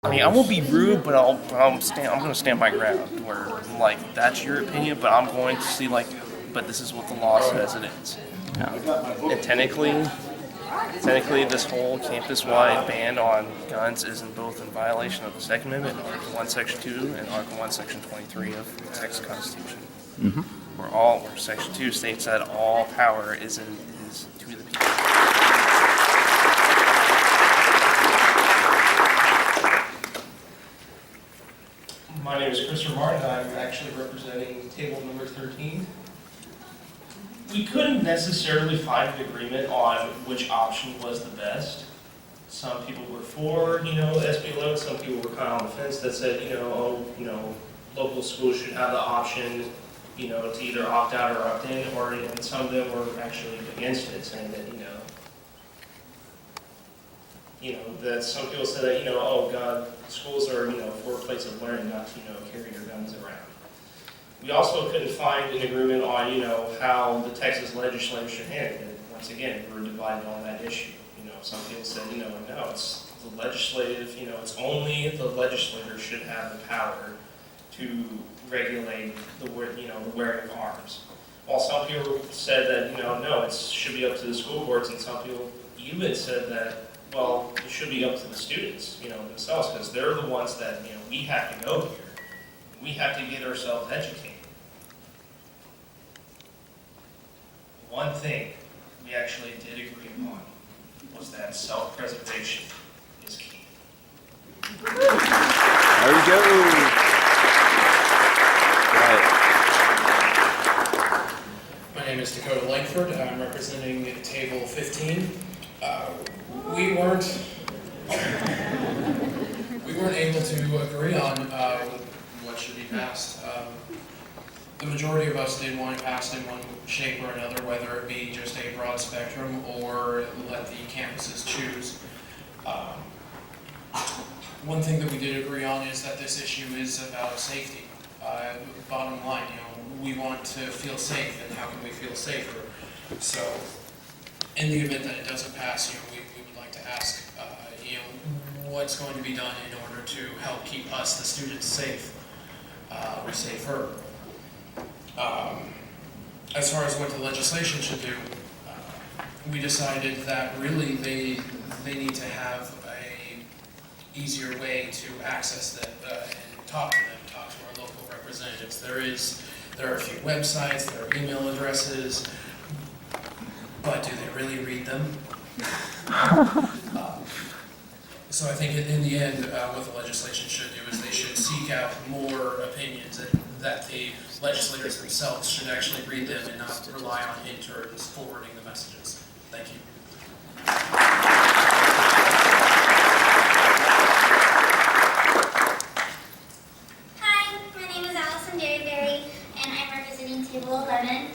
I mean, I won't be rude, but I'm going to stand my ground. Where like that's your opinion, but I'm going to see but this is what the law says it is. And technically, this whole campus-wide ban on guns is both in violation of the Second Amendment, Article 1, Section 2, and Article 1, Section 23 of the Texas Constitution. Where Section 2 states that all power is to the people. My name is Christopher Martin. I'm actually representing table number 13. We couldn't necessarily find an agreement on which option was the best. Some people were for, SB 11. Some people were kind of on the fence that said, local schools should have the option, to either opt out or opt in, or and some of them were actually against it, saying that, that some people said that, oh God, schools are, for a place of learning, not to, carry your guns around. We also couldn't find an agreement on, how the Texas legislature should handle it. Once again, we were divided on that issue. Some people said, no, it's the legislative, it's only the legislature should have the power to regulate the wearing of arms. While some people said that, no, it should be up to the school boards, and some people even said that, well, it should be up to the students, themselves, because they're the ones that, we have to go here. We have to get ourselves educated. One thing we actually did agree upon was that self-preservation is key. There we go. Right. My name is Dakota Langford. I'm representing table 15. We weren't able to agree on what should be passed. The majority of us did want it passed in one shape or another, whether it be just a broad spectrum or let the campuses choose. One thing that we did agree on is that this issue is about safety. Bottom line, we want to feel safe, and how can we feel safer? So, in the event that it doesn't pass, we would like to ask, what's going to be done in order to help keep us, the students, safe, or safer. As far as what the legislation should do, we decided that really they need to have a easier way to access them and talk to our local representatives. There are a few websites, there are email addresses, but do they really read them? So I think in the end, what the legislation should do is they should seek out more opinions, and that the legislators themselves should actually read them and not rely on interns forwarding the messages. Thank you. Hi, my name is Allison Derryberry, and I'm representing table 11.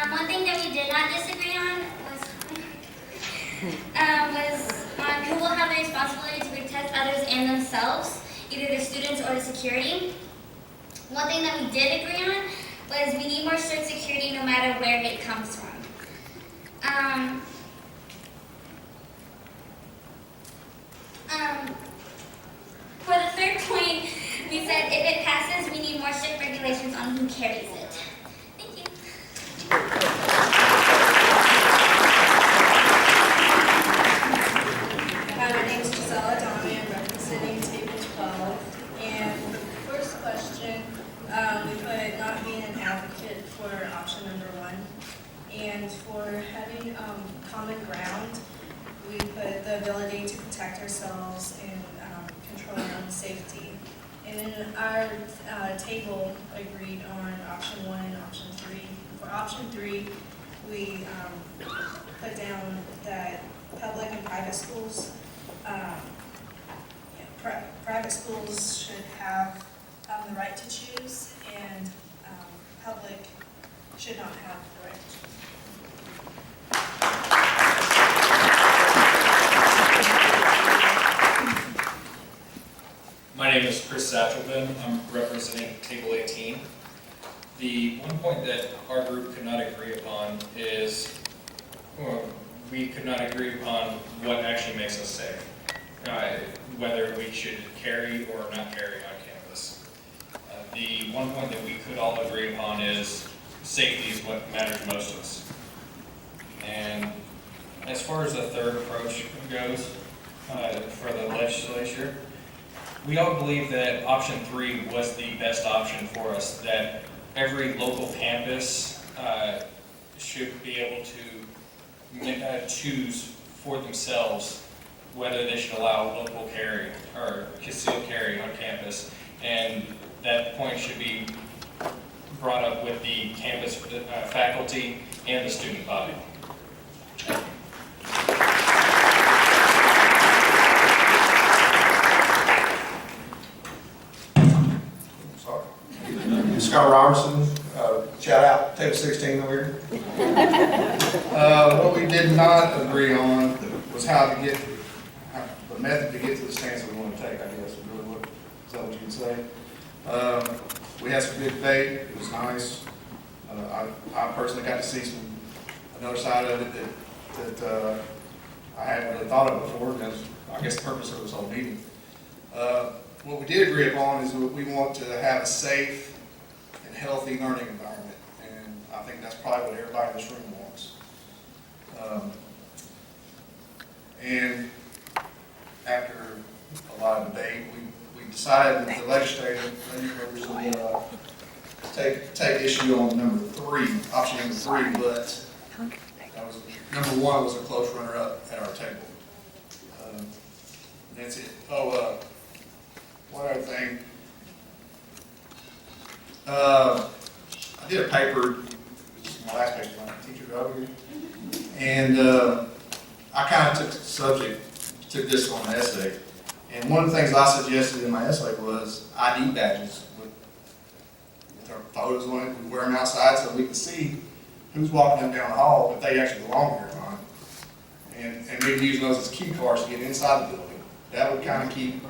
One thing that we did not disagree on was on who will have the responsibility to protect others and themselves, either the students or the security. One thing that we did agree on was we need more strict security no matter where it comes from. For the third point, we said if it passes, we need more strict regulations on who carries it. Thank you. Hi, my name is Gisela Donnie. I'm representing table 12. And first question, we put not being an advocate for option number 1. And for having common ground, we put the ability to protect ourselves and control our own safety. And then our table agreed on option 1 and option 3. For option 3, we put down that public and private schools, private schools should have the right to choose, and public should not have the right to choose. My name is Chris Satchelman. I'm representing table 18. The one point that our group could not agree upon is we could not agree upon what actually makes us safe. whether we should carry or not carry on campus. The one point that we could all agree upon is safety is what matters most to us. And as far as the third approach goes for the legislature, we all believe that option 3 was the best option for us, that every local campus should be able to choose for themselves whether they should allow local carry or concealed carry on campus, and that point should be brought up with the campus faculty and the student body. Scott Robertson, shout out table 16 over here. What we did not agree on was how to get, the method to get to the stance we want to take, I guess, is really what, is that what you would say? We had some good debate, it was nice. I personally got to see another side of it that I hadn't really thought of before, and that's, I guess, the purpose of this whole meeting. What we did agree upon is we want to have a safe and healthy learning environment, and I think that's probably what everybody in this room wants. And after a lot of debate, we decided that the legislators would take issue on number 3, option number 3, but that was, number 1 was a close runner-up at our table. That's it. Oh, one other thing. I did a paper, this is my last paper, my teacher over here, and I kind of took the subject, took this on an essay, and one of the things I suggested in my essay was ID badges with our photos on it. We wear them outside so we can see who's walking them down the hall, but they actually belong here or not. And we can use those as key cards to get inside the building. That would kind of keep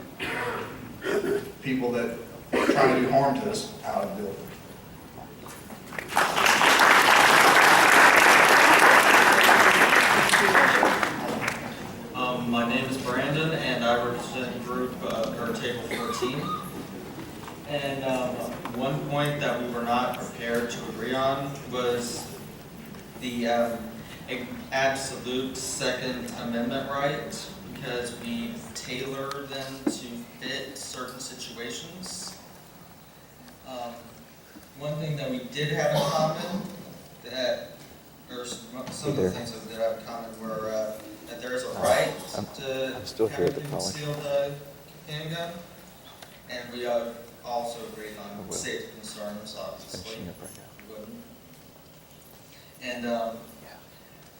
people that are trying to do harm to us out of the building. My name is Brandon, and I represent group or table 14. And one point that we were not prepared to agree on was the absolute Second Amendment right, because we tailor them to fit certain situations. One thing that we did have in common, or some of the things that we did have in common were that there is a right to have a concealed handgun, and we also agreed on safety concerns, obviously. And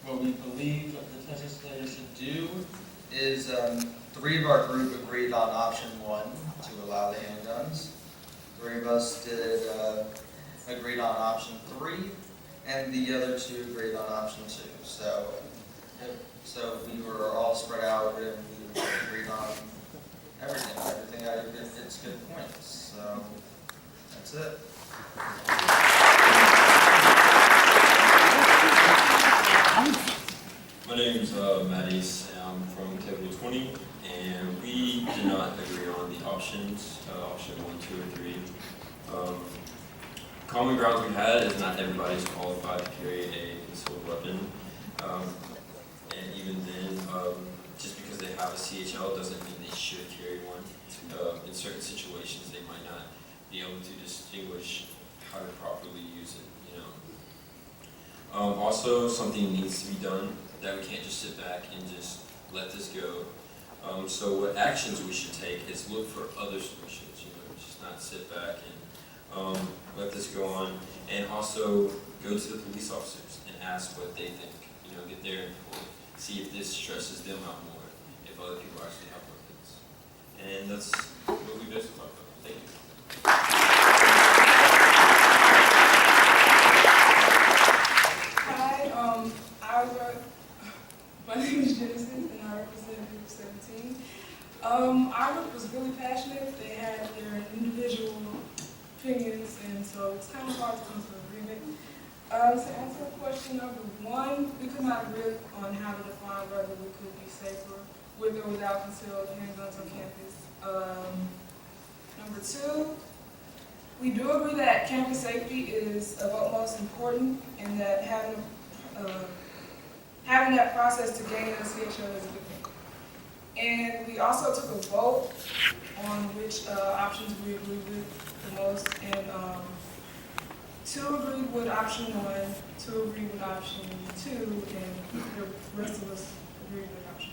what we believe the legislature should do is 3 of our group agreed on option 1 to allow the handguns. 3 of us did agreed on option 3, and the other 2 agreed on option 2. So we were all spread out and we agreed on everything. It's good points. So that's it. My name is Mattis, and I'm from table 20, and we did not agree on the options, option 1, 2, or 3. Common grounds we had is not everybody is qualified to carry a concealed weapon, and even then, just because they have a CHL doesn't mean they should carry one. In certain situations, they might not be able to distinguish how to properly use it, you know. Also, something needs to be done, that we can't just sit back and just let this go. So what actions we should take is look for other solutions, you know, just not sit back and let this go on. And also go to the police officers and ask what they think, you know, get their input, see if this stresses them out more, if other people actually have weapons. And that's what we basically talked about. Thank you. My name is Genesis, and I represent Group 17. Our group was really passionate. They had their individual opinions, and so it's kind of hard to come to an agreement. To answer question number 1, we could not agree on how to define whether we could be safer with or without concealed handguns on campus. Number two, we do agree that campus safety is of utmost importance and that having that process to gain a CHO is a good thing. And we also took a vote on which options we agreed with the most, and 2 agreed with option 1, 2 agreed with option 2, and the rest of us agreed with option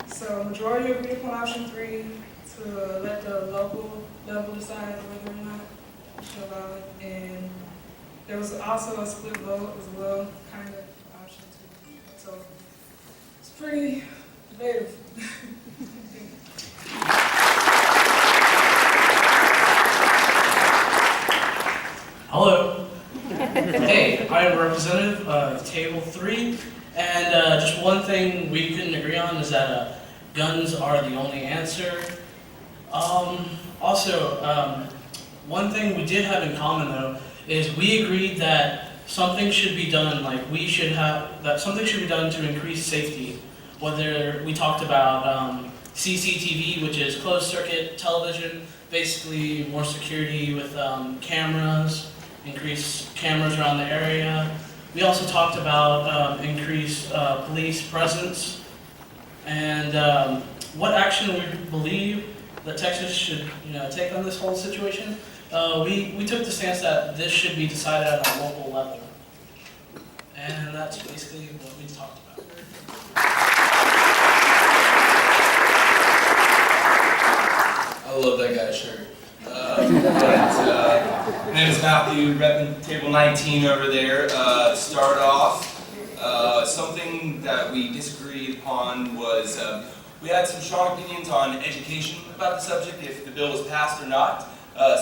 3. So majority agreed upon option 3 to let the local level decide whether or not to allow it, and there was also a split vote as well, kind of for option 2. So it's pretty debatable. Hello. Hey, I'm a representative of Table 3, and just one thing we couldn't agree on is that guns are the only answer. One thing we did have in common though is we agreed that something should be done, something should be done to increase safety. Whether we talked about CCTV, which is closed circuit television, basically more security with cameras, increased cameras around the area. We also talked about increased police presence and what action we believe that Texas should take on this whole situation. We took the stance that this should be decided at a local level. And that's basically what we talked about. I love that guy's shirt. My name is Matthew, repping Table 19 over there. Start off, something that we disagreed upon was we had some strong opinions on education about the subject, if the bill was passed or not.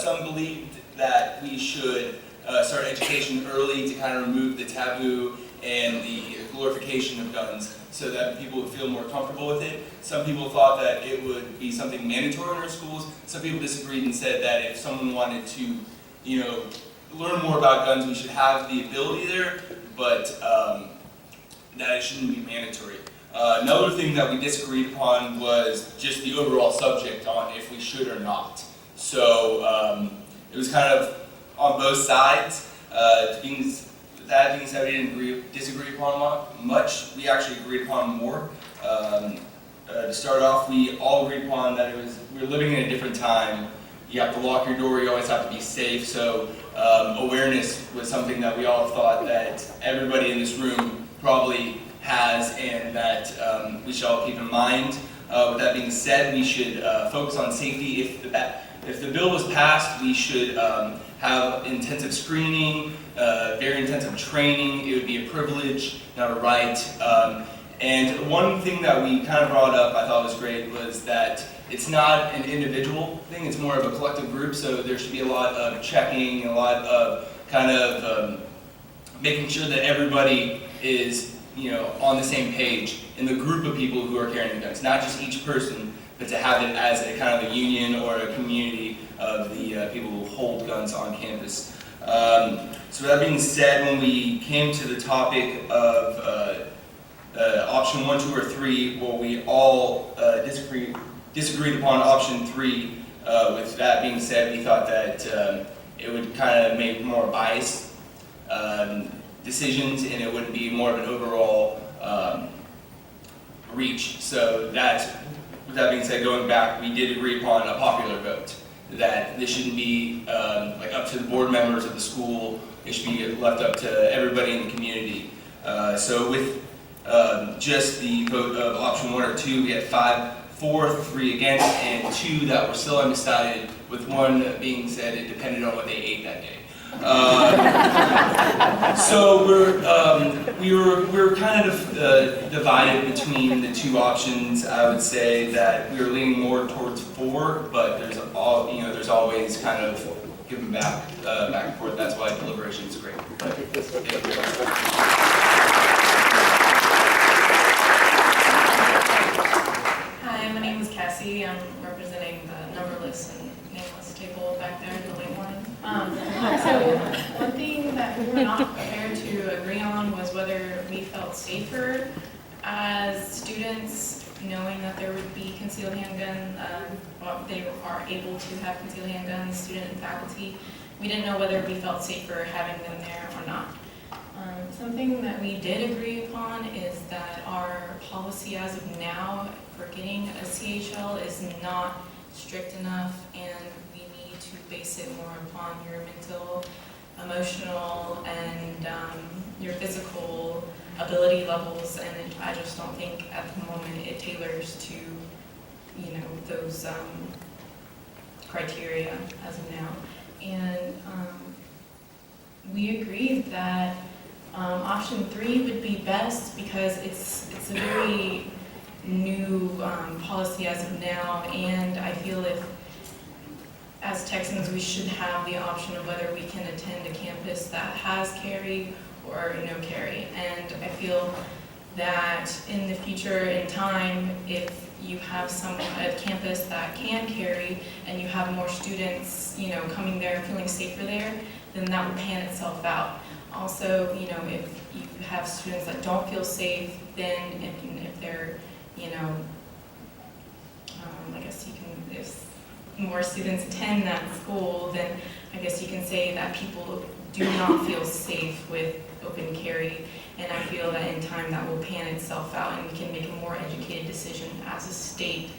Some believed that we should start education early to kind of remove the taboo and the glorification of guns so that people would feel more comfortable with it. Some people thought that it would be something mandatory in our schools. Some people disagreed and said that if someone wanted to, learn more about guns, we should have the ability there, but that it shouldn't be mandatory. Another thing that we disagreed upon was just the overall subject on if we should or not. So it was kind of on both sides. That being said, we didn't disagree upon much. We actually agreed upon more. To start off, we all agreed upon that we were living in a different time. You have to lock your door, you always have to be safe. So awareness was something that we all thought that everybody in this room probably has and that we should all keep in mind. With that being said, we should focus on safety. If the bill was passed, we should have intensive screening, very intensive training. It would be a privilege, not a right. And one thing that we kind of brought up I thought was great was that it's not an individual thing, it's more of a collective group, so there should be a lot of checking, a lot of kind of making sure that everybody is on the same page in the group of people who are carrying guns, not just each person, but to have it as a kind of a union or a community of the people who hold guns on campus. So that being said, when we came to the topic of option 1, 2, or 3, well, we all disagreed upon option 3. With that being said, we thought that it would kind of make more biased decisions, and it wouldn't be more of an overall reach. So with that being said, going back, we did agree upon a popular vote that this shouldn't be up to the board members of the school. It should be left up to everybody in the community. So with just the vote of option 1 or 2, we had 5 for, 3 against, and 2 that were still undecided, with 1 being said it depended on what they ate that day. So we were kind of divided between the 2 options. I would say that we were leaning more towards 4, but there's always kind of giving back and forth. That's why deliberation is great. Hi, my name is Cassie. I'm representing the numberless and nameless table back there in the late morning. So one thing that we were not prepared to agree on was whether we felt safer as students knowing that there would be concealed handgun, they are able to have concealed handguns, student and faculty. We didn't know whether we felt safer having them there or not. Something that we did agree upon is that our policy as of now for getting a CHL is not strict enough, and we need to base it more upon your mental, emotional, and your physical ability levels, and I just don't think at the moment it tailors to, you know, those criteria as of now. And we agreed that option 3 would be best because it's a very new policy as of now, and I feel if as Texans we should have the option of whether we can attend a campus that has carry or no carry. And I feel that in the future, in time, if you have a campus that can carry and you have more students, you know, coming there and feeling safer there, then that would pan itself out. Also, you know, if you have students that don't feel safe, then if they're, you know, I guess you can, if more students attend that school, then I guess you can say that people do not feel safe with open carry, and I feel that in time that will pan itself out and we can make a more educated decision as a state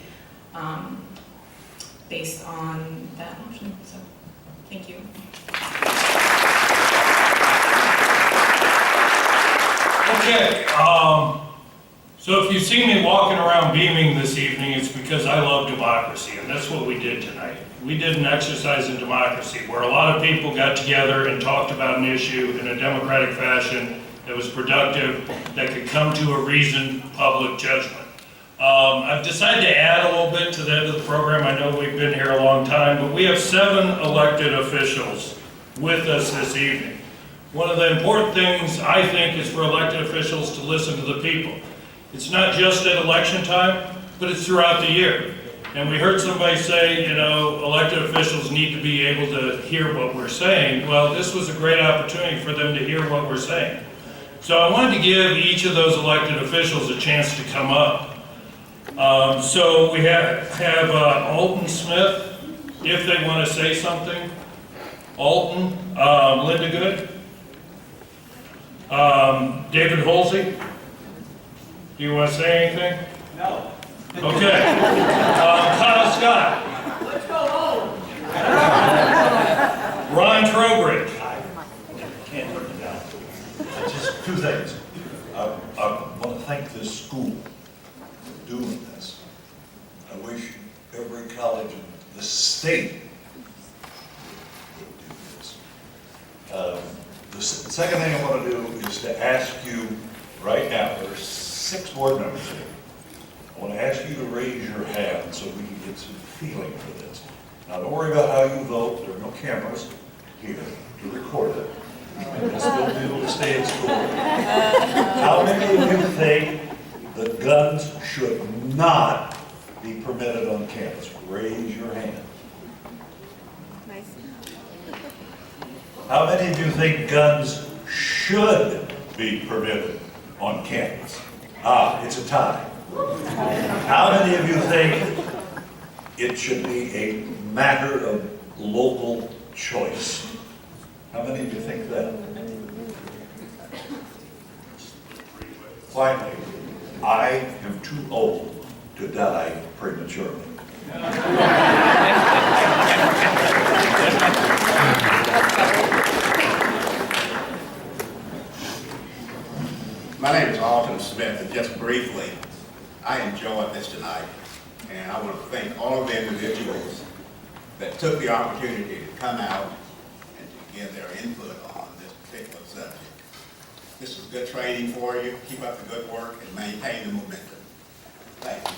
based on that option. So, thank you. Okay, so if you see me walking around beaming this evening, it's because I love democracy, and that's what we did tonight. We did an exercise in democracy where a lot of people got together and talked about an issue in a democratic fashion that was productive, that could come to a reasoned public judgment. I've decided to add a little bit to the end of the program. I know we've been here a long time, but we have 7 elected officials with us this evening. One of the important things, I think, is for elected officials to listen to the people. It's not just at election time, but it's throughout the year. And we heard somebody say, you know, elected officials need to be able to hear what we're saying. Well, this was a great opportunity for them to hear what we're saying. So I wanted to give each of those elected officials a chance to come up. So we have Alton Smith, if they want to say something. Alton, Linda Good. David Holsey, do you want to say anything? No. Okay. Kyle Scott. Let's go home. Ron Trowbridge. Can't put it down. Just 2 things. I want to thank this school for doing this. I wish every college in the state would do this. The second thing I want to do is to ask you right now, there are 6 board members here. I want to ask you to raise your hand so we can get some feeling for this. Now, don't worry about how you vote. There are no cameras here to record it. You'll still be able to stay at school. How many of you think that guns should not be permitted on campus? Raise your hand. How many of you think guns should be permitted on campus? It's a tie. How many of you think it should be a matter of local choice? How many of you think that? Finally, I am too old to die prematurely. My name is Alton Smith, and just briefly, I enjoyed this tonight, and I want to thank all of the individuals that took the opportunity to come out and to give their input on this particular subject. This is good training for you. Keep up the good work and maintain the momentum. Thank you.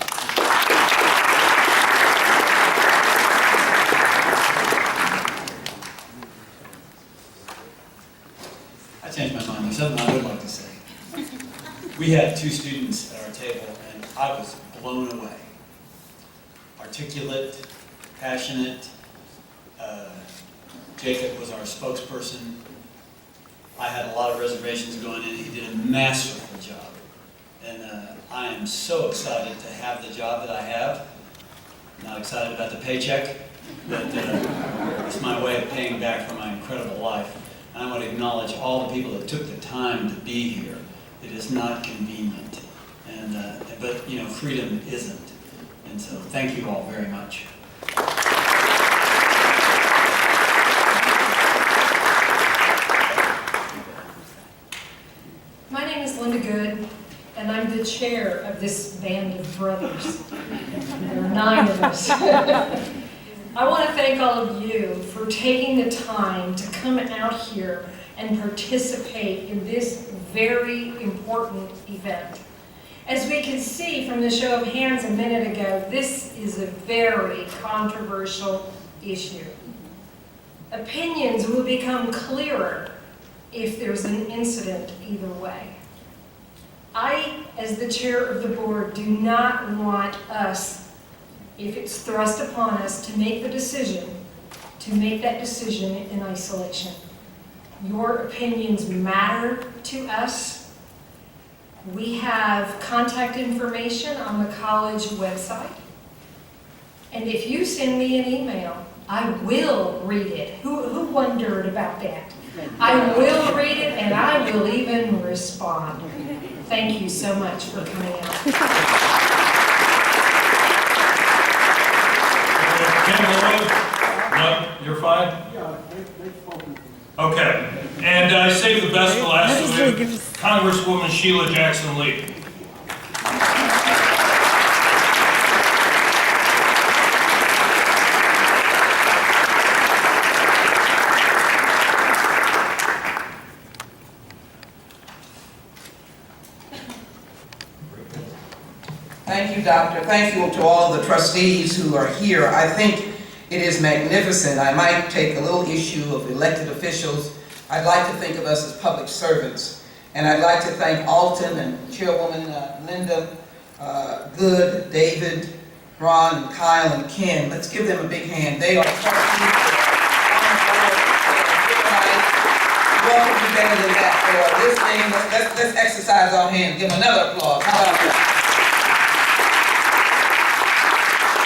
I changed my mind. There's something I would like to say. We had 2 students at our table, and I was blown away. Articulate, passionate. Jacob was our spokesperson. I had a lot of reservations going in. He did a masterful job. And I am so excited to have the job that I have. Not excited about the paycheck, but it's my way of paying back for my incredible life. And I want to acknowledge all the people that took the time to be here. It is not convenient, and but you know, freedom isn't. And so thank you all very much. My name is Linda Good, and I'm the chair of this band of brothers. There are 9 of us. I want to thank all of you for taking the time to come out here and participate in this very important event. As we can see from the show of hands a minute ago, this is a very controversial issue. Opinions will become clearer if there's an incident either way. I, as the chair of the board, do not want us, if it's thrust upon us, to make that decision in isolation. Your opinions matter to us. We have contact information on the college website. And if you send me an email, I will read it. Who wondered about that? I will read it, and I will even respond. Thank you so much for coming out. No, you're fine? Okay, and I saved the best for last. So we have Congresswoman Sheila Jackson Lee. Thank you, Doctor. Thank you to all of the trustees who are here. I think it is magnificent. I might take a little issue of elected officials. I'd like to think of us as public servants. And I'd like to thank Alton and Chairwoman Linda, Good, David, Ron, and Kyle, and Ken. Let's give them a big hand. They are trustees. Welcome to better than that for this thing. Let's exercise our hands. Give them another applause. How about that?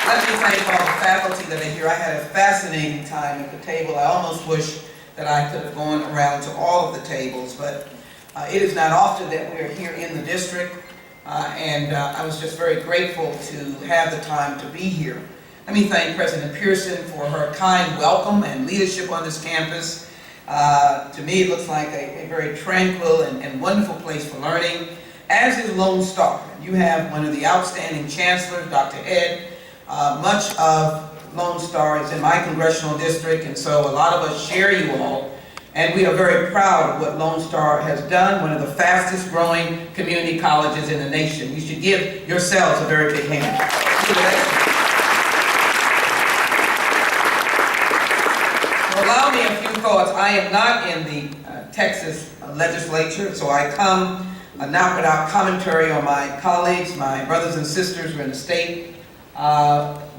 Let me thank all the faculty that are here. I had a fascinating time at the table. I almost wish that I could have gone around to all of the tables, but it is not often that we're here in the district, and I was just very grateful to have the time to be here. Let me thank President Pearson for her kind welcome and leadership on this campus. To me, it looks like a very tranquil and wonderful place for learning, as is Lone Star. You have one of the outstanding chancellors, Dr. Ed. Much of Lone Star is in my congressional district, and so a lot of us share you all, and we are very proud of what Lone Star has done, one of the fastest growing community colleges in the nation. You should give yourselves a very big hand. So allow me a few thoughts. I am not in the Texas legislature, so I come not without commentary on my colleagues, my brothers and sisters who are in the state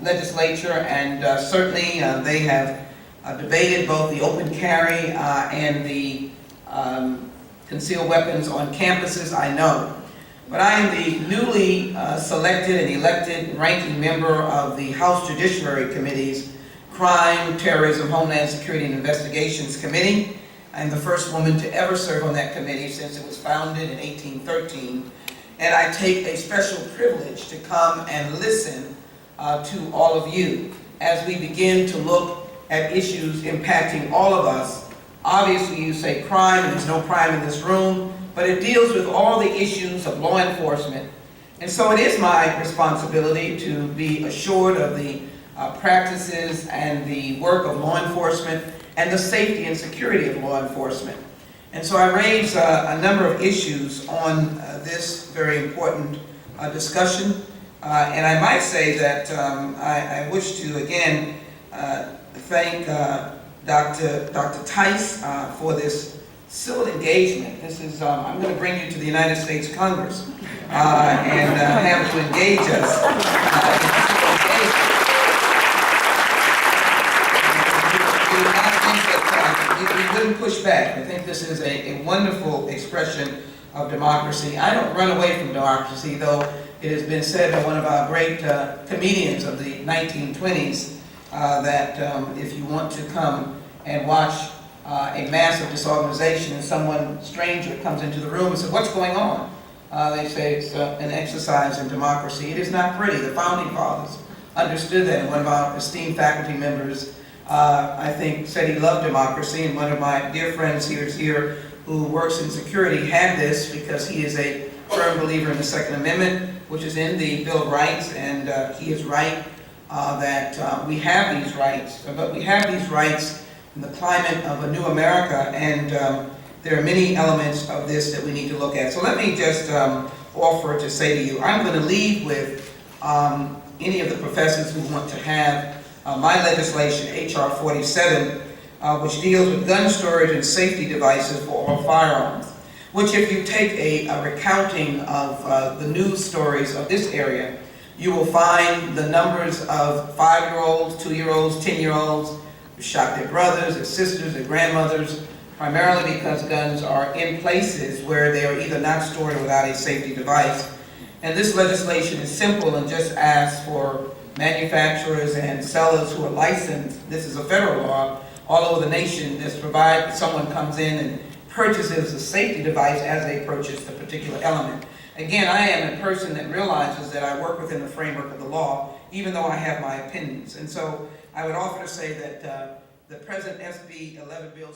legislature, and certainly they have debated both the open carry and the concealed weapons on campuses, I know. But I am the newly selected and elected ranking member of the House Judiciary Committee's Crime, Terrorism, Homeland Security, and Investigations Committee. I'm the first woman to ever serve on that committee since it was founded in 1813. And I take a special privilege to come and listen to all of you as we begin to look at issues impacting all of us. Obviously, you say crime, and there's no crime in this room, but it deals with all the issues of law enforcement. And so it is my responsibility to be assured of the practices and the work of law enforcement and the safety and security of law enforcement. And so I raise a number of issues on this very important discussion. And I might say that I wish to again thank Dr. Tice for this civil engagement. This is, I'm going to bring you to the United States Congress and have to engage us. We wouldn't push back. I think this is a wonderful expression of democracy. I don't run away from democracy, though it has been said by one of our great comedians of the 1920s that if you want to come and watch a massive disorganization and someone stranger comes into the room and says, "What's going on?" They say it's an exercise in democracy. It is not pretty. The founding fathers understood that, and one of our esteemed faculty members, I think, said he loved democracy, and one of my dear friends here who works in security had this because he is a firm believer in the Second Amendment, which is in the Bill of Rights, and he is right that we have these rights, but we have these rights in the climate of a new America, and there are many elements of this that we need to look at. So let me just offer to say to you, I'm going to leave with any of the professors who want to have my legislation, H.R. 47, which deals with gun storage and safety devices for all firearms, which if you take a recounting of the news stories of this area, you will find the numbers of 5-year-olds, 2-year-olds, 10-year-olds who shot their brothers, their sisters, their grandmothers, primarily because guns are in places where they are either not stored or without a safety device. And this legislation is simple and just asks for manufacturers and sellers who are licensed, this is a federal law, all over the nation, this provides someone comes in and purchases a safety device as they purchase the particular element. Again, I am a person that realizes that I work within the framework of the law, even though I have my opinions. And so I would offer to say that the present SB 11 bill